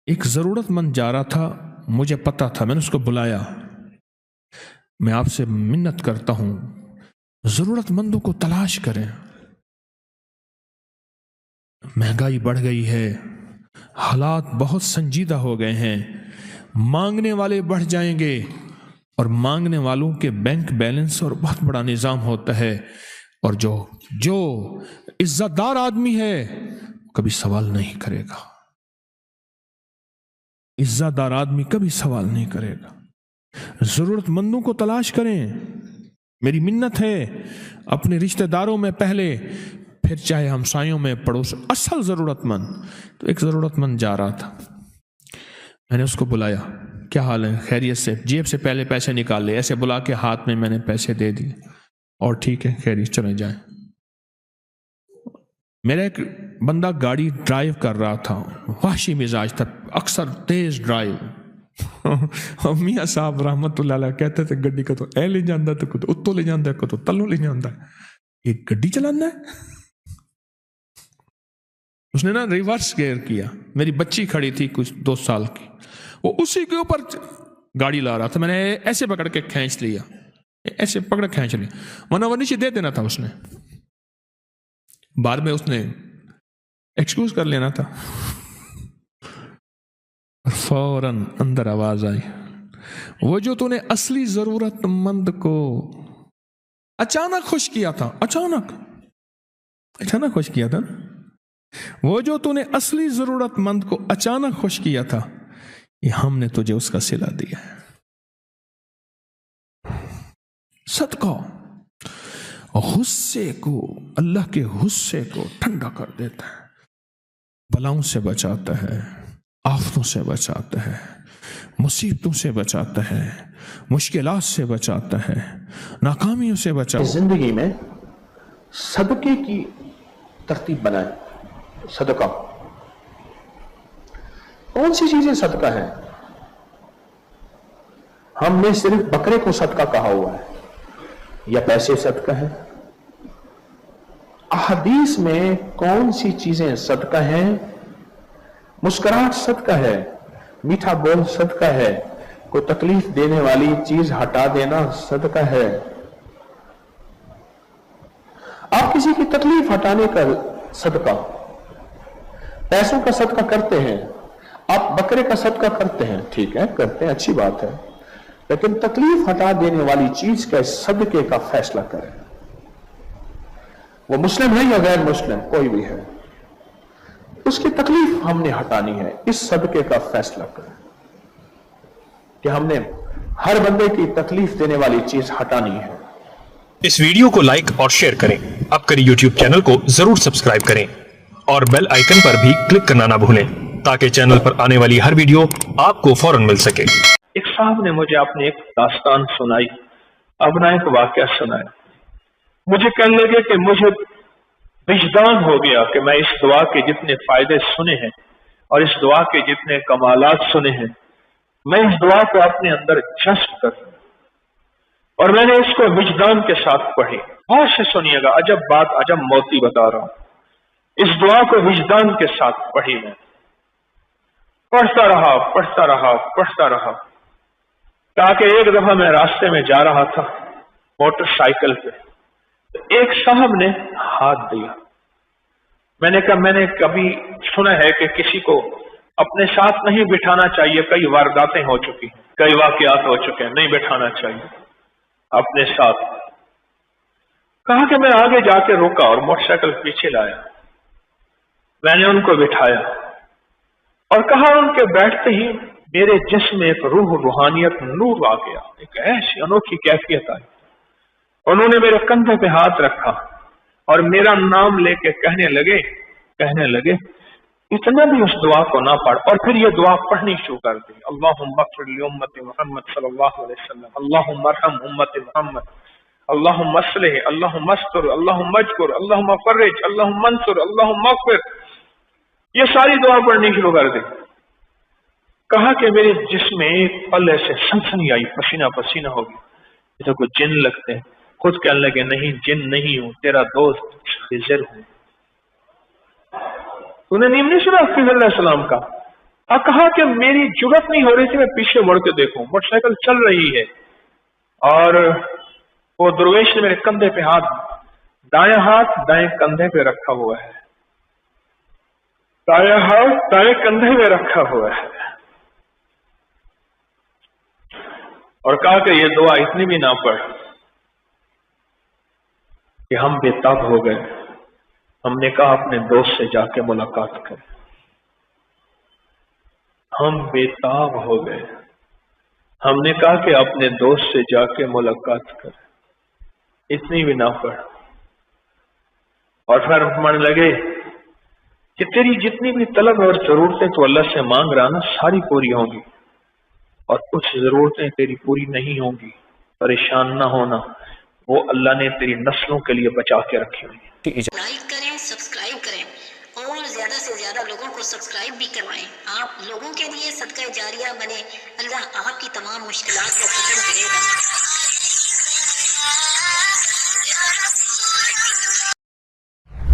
ایک ضرورت مند جا رہا تھا، مجھے پتا تھا، میں نے اس کو بلایا، میں آپ سے منت کرتا ہوں ضرورت مندوں کو تلاش کریں، مہنگائی بڑھ گئی ہے، حالات بہت سنجیدہ ہو گئے ہیں، مانگنے والے بڑھ جائیں گے، اور مانگنے والوں کے بینک بیلنس اور بہت بڑا نظام ہوتا ہے، اور جو عزت دار آدمی ہے کبھی سوال نہیں کرے گا، عزت دار آدمی کبھی سوال نہیں کرے گا۔ ضرورت مندوں کو تلاش کریں، میری منت ہے، اپنے رشتہ داروں میں پہلے، پھر چاہے ہمسایوں میں، پڑوس، اصل ضرورت مند۔ تو ایک ضرورت مند جا رہا تھا، میں نے اس کو بلایا، کیا حال ہے، خیریت سے؟ جیب سے پہلے پیسے نکال لے، ایسے بلا کے ہاتھ میں نے پیسے دے دیے، اور ٹھیک ہے خیریت، چلے جائیں۔ میرا ایک بندہ گاڑی ڈرائیو کر رہا تھا، وحشی مزاج تھا، اکثر تیز ڈرائیو، اور میاں صاحب رحمت اللہ علیہ کہتے تھے گڈی کو تو اے لے جاندہ تو کچھ اتو لے جاندہ کو تو تلو لے جاندہ، ایک گڈی چلانا ہے۔ اس نے نا ریورس گیئر کیا، میری بچی کھڑی تھی کچھ 2 سال کی، وہ اسی کے اوپر گاڑی لا رہا تھا، میں نے ایسے پکڑ کے کھینچ لیا، ایسے پکڑ کھینچ لیا، ورنہ وہ نیچے دے دینا تھا، اس نے بعد میں اس نے ایکسکیوز کر لینا تھا۔ فوراً اندر آواز آئی، وہ جو تو نے اصلی ضرورت مند کو اچانک خوش کیا تھا، اچانک خوش کیا تھا، وہ جو تو نے اصلی ضرورت مند کو اچانک خوش کیا تھا، یہ ہم نے تجھے اس کا صلہ دیا ہے۔ صدقہ غصے کو، اللہ کے غصے کو ٹھنڈا کر دیتا ہے، بلاؤں سے بچاتا ہے، آفتوں سے بچاتا ہے، مصیبتوں سے بچاتا ہے، مشکلات سے بچاتا ہے، ناکامیوں سے بچاتا ہے۔ زندگی میں صدقے کی ترتیب بنائیں۔ صدقہ کون سی چیزیں صدقہ ہیں؟ ہم نے صرف بکرے کو صدقہ کہا ہوا ہے، یا پیسے صدقہ ہیں؟ احادیث میں کون سی چیزیں صدقہ ہیں؟ مسکراہٹ صدقہ ہے، میٹھا بول صدقہ ہے، کوئی تکلیف دینے والی چیز ہٹا دینا صدقہ ہے۔ آپ کسی کی تکلیف ہٹانے کا صدقہ، پیسوں کا صدقہ کرتے ہیں، آپ بکرے کا صدقہ کرتے ہیں، ٹھیک ہے کرتے ہیں، اچھی بات ہے، لیکن تکلیف ہٹا دینے والی چیز کا صدقے کا فیصلہ کریں۔ وہ مسلم ہے یا غیر مسلم، کوئی بھی ہے، اس کی تکلیف ہم نے ہٹانی ہے، اس صدقے کا فیصلہ کریں کہ ہم نے ہر بندے کی تکلیف دینے والی چیز ہٹانی ہے۔ اس ویڈیو کو لائک اور شیئر کریں، اب کری یوٹیوب چینل کو ضرور سبسکرائب کریں اور بیل آئیکن پر بھی کلک کرنا نہ بھولیں تاکہ چینل پر آنے والی ہر ویڈیو آپ کو فوراً مل سکے۔ ایک صاحب نے مجھے اپنی ایک داستان سنائی، اپنا ایک واقعہ سنایا، مجھے کہنے لگے کہ مجھے وجدان ہو گیا کہ میں اس دعا کے جتنے فائدے سنے ہیں اور اس دعا کے جتنے کمالات سنے ہیں، میں اس دعا کو اپنے اندر جذب کروں، اور میں نے اس کو وجدان کے ساتھ پڑھی۔ غور سے سنیے گا، عجب بات، عجب موتی بتا رہا ہوں۔ اس دعا کو وجدان کے ساتھ پڑھی، میں پڑھتا رہا تاکہ ایک دفعہ میں راستے میں جا رہا تھا موٹر سائیکل پہ، ایک صاحب نے ہاتھ دیا۔ میں نے کہا میں نے کبھی سنا ہے کہ کسی کو اپنے ساتھ نہیں بٹھانا چاہیے، کئی وارداتیں ہو چکی ہیں، کئی واقعات ہو چکے ہیں، نہیں بٹھانا چاہیے اپنے ساتھ۔ کہا کہ میں آگے جا کے روکا اور موٹر سائیکل پیچھے لایا، میں نے ان کو بٹھایا اور کہا ان کے بیٹھتے ہی میرے جسم میں ایک روح، روحانیت، نور آ گیا، ایک ایسی انوکھی کیفیت آئی۔ انہوں نے میرے کندھے پہ ہاتھ رکھا اور میرا نام لے کے کہنے لگے اتنا بھی اس دعا کو نہ پڑھ، اور پھر یہ دعا پڑھنی شروع کر دی۔ اللہم اغفر لامت محمد صلی اللہ علیہ وسلم، اللہم ارحم امت محمد، اللہم اصلح، اللہم استر، اللہم اجبر، اللہم فرج، اللہم انصر، اللہم اغفر، یہ ساری دعا پڑھنی شروع کر دی۔ کہا کہ میرے جسم میں ایک پل ایسے سنسنی آئی، پسینہ پسینہ ہو گیا، جیسے کوئی جن لگتے ہیں۔ خود کہنے لگے نہیں جن نہیں ہوں، تیرا دوست خضر ہوں۔ تو نے نیم نہیں سنا خضر علیہ السلام کا؟ कहा कि मेरी जुर्रत नहीं हो रही थी मैं पीछे मुड़ के देखूं, मोटरसाइकिल चल रही है और वो दरवेश ने मेरे कंधे पे दायां हाथ दाएं कंधे पे रखा हुआ है, दायां हाथ दाएं कंधे पे रखा हुआ है, और कहा कि ये दुआ इतनी भी ना पढ़ कि हम बेताब हो गए। हमने कहा अपने दोस्त से जाके मुलाकात करें। हम बेताब हो गए। हमने कहा कि अपने दोस्त से जाके मुलाकात करें, इतनी भी ना पढ़। और फिर मन लगे कि तेरी जितनी भी तलब और जरूरतें तो अल्लाह से मांग रहा ना, सारी पूरी होंगी, और कुछ जरूरतें तेरी पूरी नहीं होंगी। परेशान ना होना, वो अल्लाह ने तेरी नस्लों के लिए बचा के रखी हुई है। लाइक करें, सब्सक्राइब करें और ज्यादा से ज्यादा लोगों को सब्सक्राइब भी करवाएं। आप लोगों के लिए सदका जारिया बने। अल्लाह आपकी तमाम मुश्किलात को खत्म करेगा।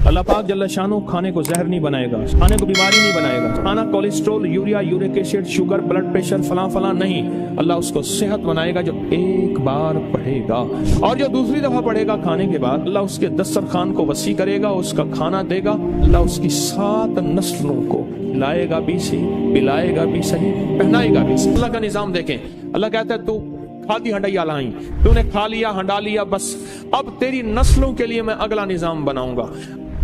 अल्लाह पाक जल्ल शानो खाने को जहर नहीं बनाएगा, खाने को बीमारी नहीं बनाएगा। खाना cholesterol, urea, uric acid, sugar, blood pressure, फला नहीं। अल्लाह उसको सेहत बनाएगा जो एक बार पढ़ेगा, और जो दूसरी दफा पढ़ेगा खाने के बाद अल्लाह उसके दस्तरखान को वसी करेगा, उसका खाना देगा। अल्लाह उसकी 7 नस्लों को खिलाएगा भी सही, पिलाएगा भी सही, पहनाएगा भी सही। अल्लाह का निजाम देखें। अल्लाह कहता है तू खादी हंडैया लाई, तूने खा लिया, हंडा लिया, बस अब तेरी नस्लों के लिए मैं अगला निजाम बनाऊंगा।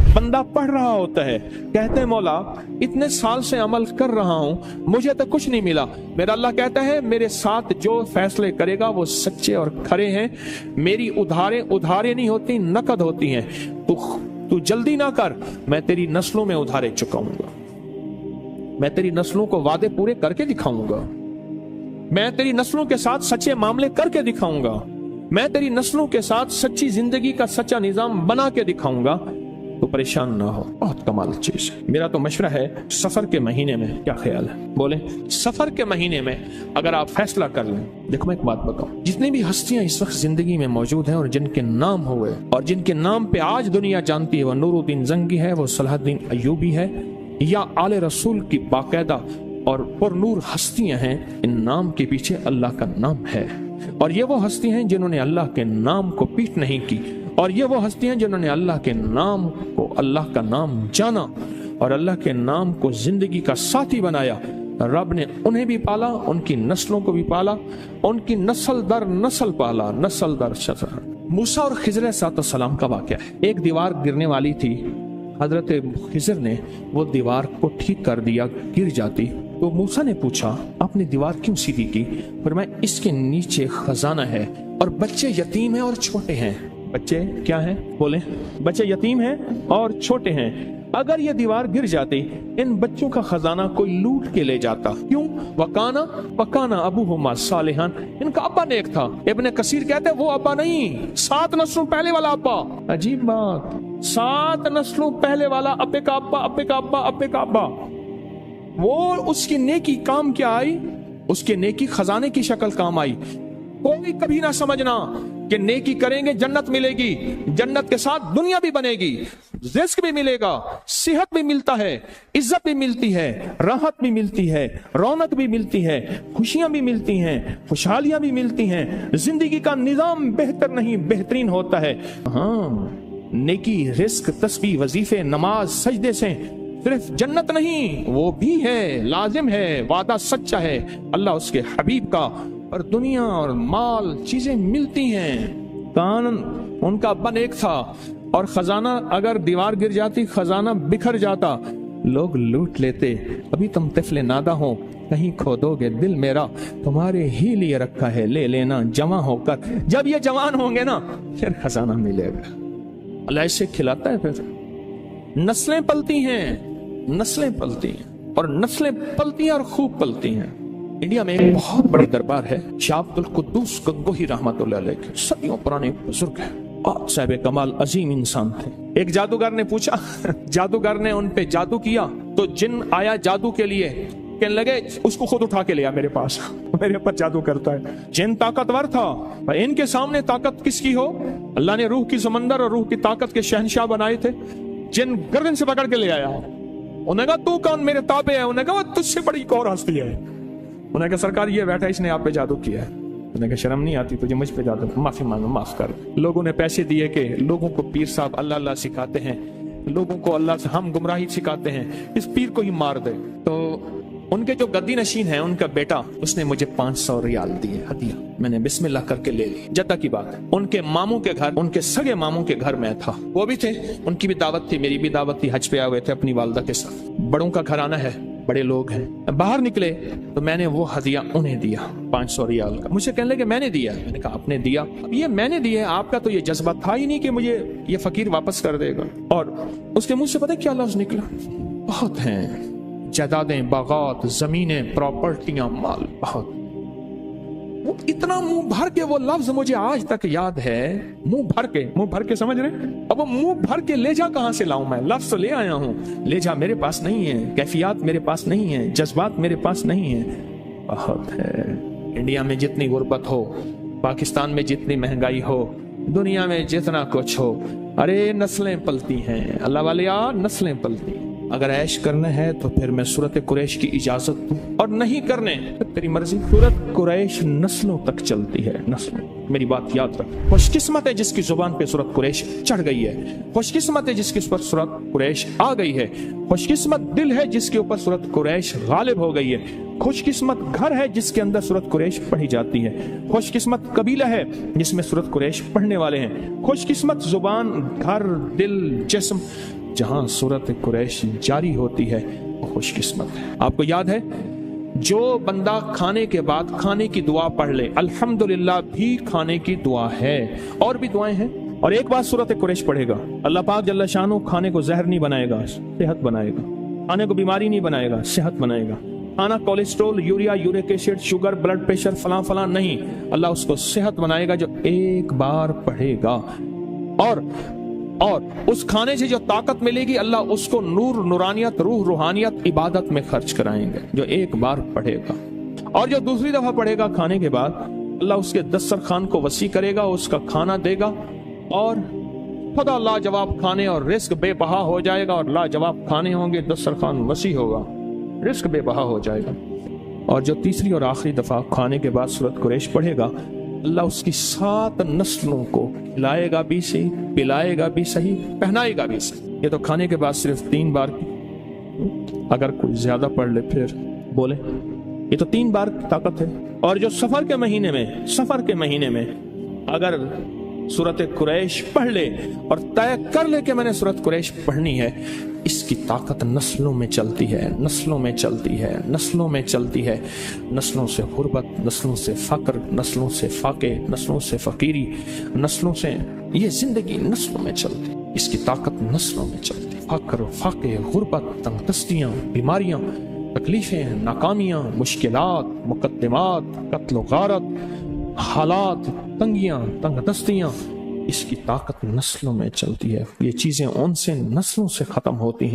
बंदा पढ़ रहा होता है, कहते हैं मौला इतने साल से अमल कर रहा हूं, मुझे तो कुछ नहीं मिला। मेरा अल्लाह कहता है मेरे साथ जो फैसले करेगा वो सच्चे और खरे हैं। मेरी उधारे नहीं होती, नकद होती हैं। तू जल्दी ना कर, मैं तेरी नस्लों में उधारे चुकाऊंगा, मैं तेरी नस्लों को वादे पूरे करके दिखाऊंगा, मैं तेरी नस्लों के साथ सच्चे मामले करके दिखाऊंगा, मैं तेरी नस्लों के साथ सच्ची जिंदगी का सच्चा निजाम बना के दिखाऊंगा। तो परेशान ना हो, बहुत कमाल चीज है। मेरा तो मशवरा है सफर के महीने में, क्या ख्याल है? बोले सफर के महीने में अगर आप फैसला कर लें। देखो मैं एक बात बताऊं, जितनी भी हस्तियां इस वक्त जिंदगी में मौजूद हैं और जिनके नाम हुए और जिनके नाम पे आज दुनिया जानती है, वो नूरुद्दीन जंगी है, वो सलाहुद्दीन अय्यूबी है, या आले रसूल की बाकायदा और पुरनूर हस्तियां हैं। इन नाम के पीछे अल्लाह का नाम है, और ये वो हस्ती हैं जिन्होंने अल्लाह के नाम को पीठ नहीं की, और ये वो हस्ती हैं जिन्होंने अल्लाह के नाम को, अल्लाह का नाम जाना और अल्लाह के नाम को जिंदगी का साथी बनाया। रब ने उन्हें भी पाला, उनकी नस्लों को भी पाला, उनकी नस्ल दर नस्ल पाला, नस्ल दर नस्ल। मूसा और खिजर अलैहिस्सलाम का वाक़या है। एक दीवार गिरने वाली थी, हजरत खिजर ने वो दीवार को ठीक कर दिया, गिर जाती तो मूसा ने पूछा आपने दीवार क्यों सीधी की? फरमाया इसके नीचे खजाना है और बच्चे यतीम हैं और छोटे हैं। बच्चे क्या हैं? बोले बच्चे यतीम हैं और छोटे हैं। अगर ये दीवार गिर जाती, इन बच्चों का खजाना कोई लूट के ले जाता। क्यों? वकाना अबूहुमा सालिहान, इनका अब्बा नेक था। इब्ने कसीर कहते हैं वो अब्बा नहीं, 7 नस्लों पहले वाला अब्बा। अजीब बात, 7 नस्लों पहले वाला अब्बे का अब्बा, अब्बे का अब्बा, अब्बे का अब्बा। वो उसकी नेकी काम क्या आई? उसके नेकी खजाने की शक्ल काम आई। कोई कभी ना समझना कि नेकी करेंगे जन्नत मिलेगी, जन्नत के साथ दुनिया भी बनेगी, रिस्क भी मिलेगा, सेहत भी मिलता है, इज्जत भी मिलती है, राहत भी मिलती है, रौनक भी मिलती है, खुशियां भी मिलती हैं, खुशहालियां भी मिलती हैं। जिंदगी का निजाम बेहतर नहीं बेहतरीन होता है। हाँ, नेकी, रिस्क, तस्बीह, वजीफे, नमाज, सजदे से सिर्फ जन्नत नहीं, वो भी है, लाजिम है, वादा सच्चा है अल्लाह उसके हबीब का। और दुनिया और माल चीजें मिलती हैं। कानून उनका अब्बा नेक था, और खजाना अगर दीवार गिर जाती, खजाना बिखर जाता, लोग लूट लेते। अभी तुम तिफले नादा हो, कहीं खो दोगे दिल मेरा, तुम्हारे ही लिए रखा है, ले लेना जवां होकर। जब ये जवान होंगे ना, फिर खजाना मिलेगा। अल्लाह ऐसे खिलाता है। फिर नस्लें पलती हैं, नस्लें पलती हैं, और नस्लें पलती हैं और खूब पलती हैं। इंडिया में एक बहुत बड़ी दरबार है, शाह अब्दुल कुद्दूस गंगोही रहमतुल्लाह अलैह के, सदियों पुराने बुजुर्ग है और साहिब कमाल अजीम इंसान थे। एक जादूगर ने पूछा, जादूगर ने उन पे जादू किया तो जिन आया जादू के लिए, कहने लगे उसको खुद उठा के लिया मेरे पास, मेरे ऊपर जादू करता है। जिन ताकतवर था, इनके सामने ताकत किसकी हो? अल्लाह ने रूह की समंदर और रूह की ताकत के शहंशाह बनाए थे। जिन गर्दन से पकड़ के ले आया, उन्होंने कहा तू कौन, मेरे ताबे है? उन्होंने कहा वो तुझसे बड़ी एक और हस्ती है। उन्होंने कहा सरकार ये बैठा, इसने आप पे जादू किया है। उन्होंने कहा शर्म नहीं आती तुझे मुझ पे जादू? माफी मांगो, माफ कर। लोगों ने पैसे दिए कि लोगों को पीर साहब अल्लाह अल्लाह सिखाते हैं, लोगों को अल्लाह से हम गुमराही सिखाते हैं, इस पीर को ही मार दे। तो उनके जो गद्दी नशीन है, उनका बेटा, उसने मुझे 500 रियाल दिए हदिया। मैंने बिस्मिल्लाह करके ले ली। जद्दा की बात है, उनके मामू के घर, उनके सगे मामू के घर में था, वो भी थे, उनकी भी दावत थी, मेरी भी दावत थी। हज पे आए हुए थे अपनी वालदा के साथ। बड़ों का घराना है, बड़े लोग हैं। बाहर निकले तो मैंने वो हदिया उन्हें दिया 500 रियाल का। मुझे कहने लगे मैंने दिया। मैंने कहा आपने दिया? अब ये मैंने दिया, आपका तो ये जज्बा था ही नहीं कि मुझे ये फकीर वापस कर देगा। और उसके मुंह से पता क्या लफ्ज निकला? बहुत हैं, जायदादें, बागात, जमीनें, प्रॉपर्टियां, माल बहुत। वो इतना मुंह भर के वो लफ्ज मुझे आज तक याद है। मुंह भर के समझ रहे? अब वो मुंह भर के ले जा कहां से लाऊं मैं? लफ्ज तो ले आया हूं, ले जा मेरे पास नहीं है, कैफियत मेरे पास नहीं है, जज्बात मेरे पास नहीं है। बहुत है। इंडिया में जितनी गुर्बत हो, पाकिस्तान में जितनी महंगाई हो, दुनिया में जितना कुछ हो, अरे नस्लें पलती हैं अल्लाह वाले, नस्लें पलती हैं। अगर ऐश करना है तो फिर मैं सूरत कुरैश की इजाजत दूं, और नहीं करने तो तेरी मर्जी। सूरत कुरैश नस्लों तक चलती है, नस्लों। मेरी बात याद रख। खुशकिस्मत है जिसकी जुबान पे सूरत कुरैश चढ़ गई है, खुशकिस्मत है जिसके ऊपर सूरत कुरैश आ गई है, खुशकिस्मत दिल है जिसके ऊपर सूरत कुरैश गालिब हो गई है, खुशकिस्मत घर है जिसके अंदर सूरत कुरैश पढ़ी जाती है, खुशकिस्मत कबीला है जिसमें सूरत कुरैश पढ़ने वाले हैं, खुशकिस्मत जुबान, घर, दिल, जिस्म जहां सूरत कुरैश जारी होती है, वो खुशकिस्मत है। आपको याद है, जो बंदा खाने के बाद खाने की दुआ पढ़ ले, अल्हम्दुलिल्लाह भी खाने की दुआ है, और भी दुआएं हैं। और एक बार सूरत कुरैश पढ़ेगा, अल्लाह पाक जल्ला शानो खाने को जहर नहीं बनाएगा, सेहत बनाएगा। खाने को बीमारी नहीं बनाएगा, सेहत बनाएगा। खाना cholesterol, urea, uric acid, sugar, blood pressure, फलां फलां नहीं, अल्लाह उसको सेहत बनाएगा जो एक बार पढ़ेगा। और उस खाने से जो ताकत मिलेगी, अल्लाह उसको नूर, नूरानियत, रूह, रूहानियत, इबादत में खर्च कराएंगे जो एक बार पढ़ेगा। और जो दूसरी दफा पढ़ेगा खाने के बाद, अल्लाह उसके दस्तरखान को वसी करेगा, उसका खाना देगा, और खुदा लाजवाब खाने और रिस्क बेबहा हो जाएगा। और लाजवाब खाने होंगे, दस्तरखान वसी होगा, रिस्क बेबहा हो जाएगा। और जो तीसरी और आखिरी दफा खाने के बाद सूरत कुरैश पढ़ेगा, अल्लाह उसकी 7 नस्लों को खिलाएगा भी सही, पिलाएगा भी सही, पहनाएगा भी सही। ये तो खाने के बाद सिर्फ 3 बार की, अगर कोई ज्यादा पढ़ ले फिर बोले, ये तो 3 बार की ताकत है। और जो सफर के महीने में अगर सूरत कुरैश पढ़ ले और तय कर ले कि मैंने सूरत कुरैश पढ़नी है, इसकी ताकत नस्लों में चलती है, नस्लों में चलती है, नस्लों में चलती है। नस्लों से गुर्बत, नस्लों से फक्र, नस्लों से फाके, नस्लों से फकीरी, नस्लों से ये जिंदगी नस्लों में चलती, इसकी ताकत नस्लों में चलती। फक्र, फाके, गुर्बत, तंगदस्तियां, बीमारियां, तकलीफें, नाकामियां, मुश्किलात, मुकद्दमात, कत्ल गारत, हालात, तंगियां, तंगदस्तियां, इसकी ताकत नस्लों में चलती है। ये चीजें उनसे नस्लों से खत्म होती हैं।